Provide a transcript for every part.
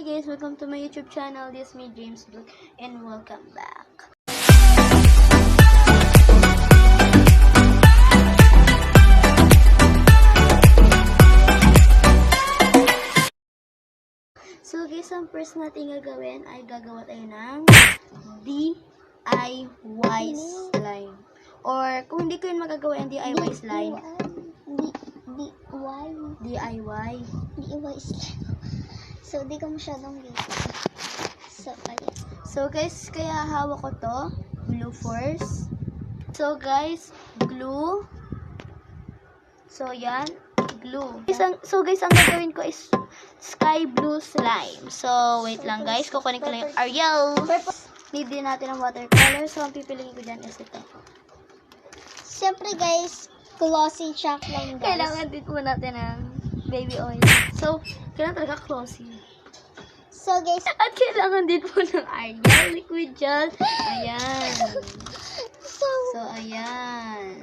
Hi guys, welcome to my YouTube channel. This is me, James Blue, and welcome back. So guys, ang first natin gagawin ay gagawa tayo ng DIY slime. Or kung hindi ko yun magagawa yung DIY slime, DIY slime. So, di ko masyadong gito. So, ayan. So guys, kaya hawak ko to, glue first. So guys, glue. So yan, glue. So guys, ang gagawin ko is sky blue slime. So wait lang guys, kukunin ko lang yung Ariel. Need din natin ng watercolor. So ang pipiliin ko dyan is ito. Siyempre guys, glossy chalk lang guys. Kailangan din po natin ng baby oil. So, kailangan talaga glossy. So guys, at kailangan din po ng Ariel liquid gel. Ayan. So ayan.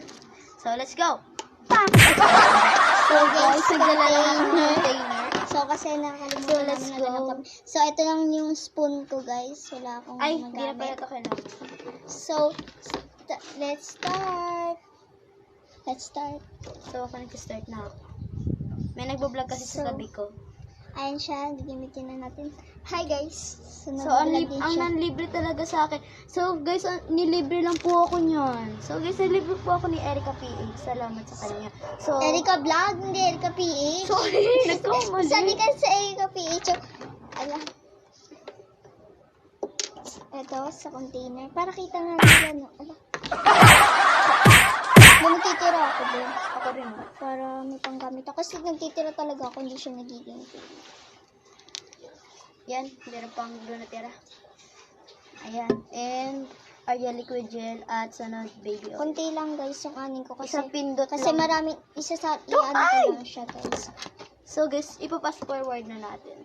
So let's go. So guys, container. So kasi nakakalimutan namin na lang. So ito lang yung spoon ko guys. Wala akong Ay, hindi na pala magamit. ito kailangan. So, let's start. So ako nag-start na ako. May nagbo-vlog kasi sa tabi ko. Ayan siya, gagamitin na natin. Hi guys! So ang nanlibre talaga sa akin. So guys, nilibre lang po ako niyan. So guys, nilibre po ako ni Erica PH. Salamat sa kanya. So Erica Vlog, hindi Erica PH. Sorry, nagkamali. Sabi ka sa Erica PH. So, ala. Ito, sa container. Para kita nga nila, no? Ala. Nagtitira ako din. Ako rin. Para may panggamit ako. Kasi nagtitira talaga ako, hindi siya nagiging. Yan, meron pang glue na tira. Ayan. And Ariel liquid gel at sunod baby oil. Konti lang guys yung anin ko. Kasi, Isang pindot kasi lang. marami, isa sa ko lang siya guys. So guys, ipapass forward na natin.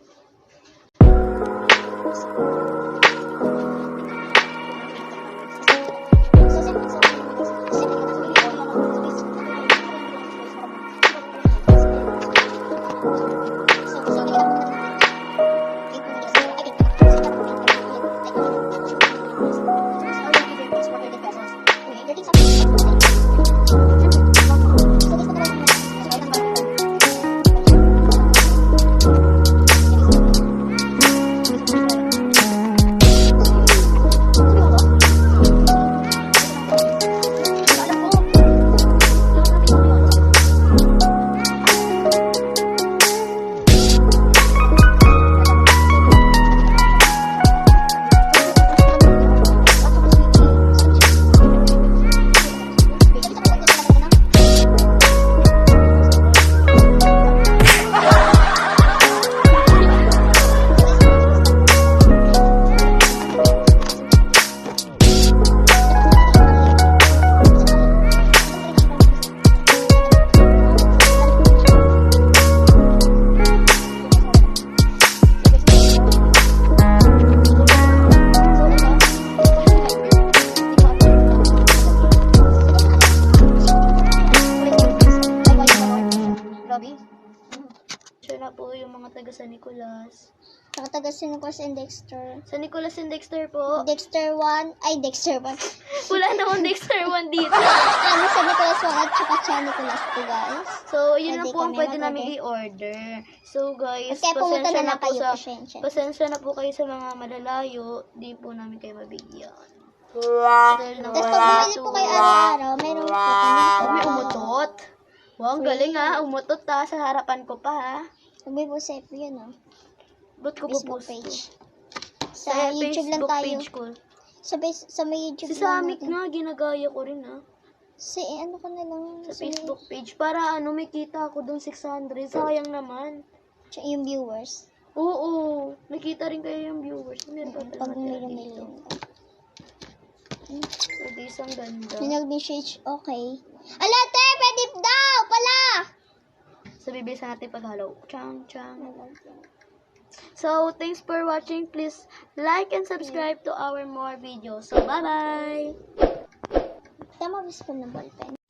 Sure na po yung mga taga San Nicolas. Taga Nicolas and Dexter. San Nicolas and Dexter po. Dexter 1. Ay, Dexter 1. Wala namang Dexter 1 dito. Ano sa Nicolas 1 at saka sa Nicolas 2 guys. So, yun lang Pwede po ang kami pwede namin mag-order. i-order. So, guys, Kaya pumunta pasensya na na lang po kayo, sa pasensya. pasensya na po kayo sa mga malalayo. Di po namin kayo mabigyan. Dahil Tapos pag bumili po kayo araw-araw, meron po kami. may umutot. Wow, ang galing ha. Umutot ha. Sa harapan ko pa ha. Sabi po sa FB yun, no? Ba't ko Facebook po page. Sa Sa YouTube lang Facebook tayo. page ko. Sa may YouTube Si lang Samik natin. nga, ginagaya ko rin ha. Ano ko na lang. Sa Facebook page. Para ano, may kita ako doon 600. Sayang naman. Yung viewers. Oo. Nakita rin kayo yung viewers. Meron pa Pag pala natira may dito. So, guys, ang ganda. Nag-message, okay. Ala, te! Pwede daw! Pala! So, bibilisan natin paghalo. Chang, chang. So, thanks for watching. Please like and subscribe to our more videos. So, bye-bye! Tama ba ng ballpen?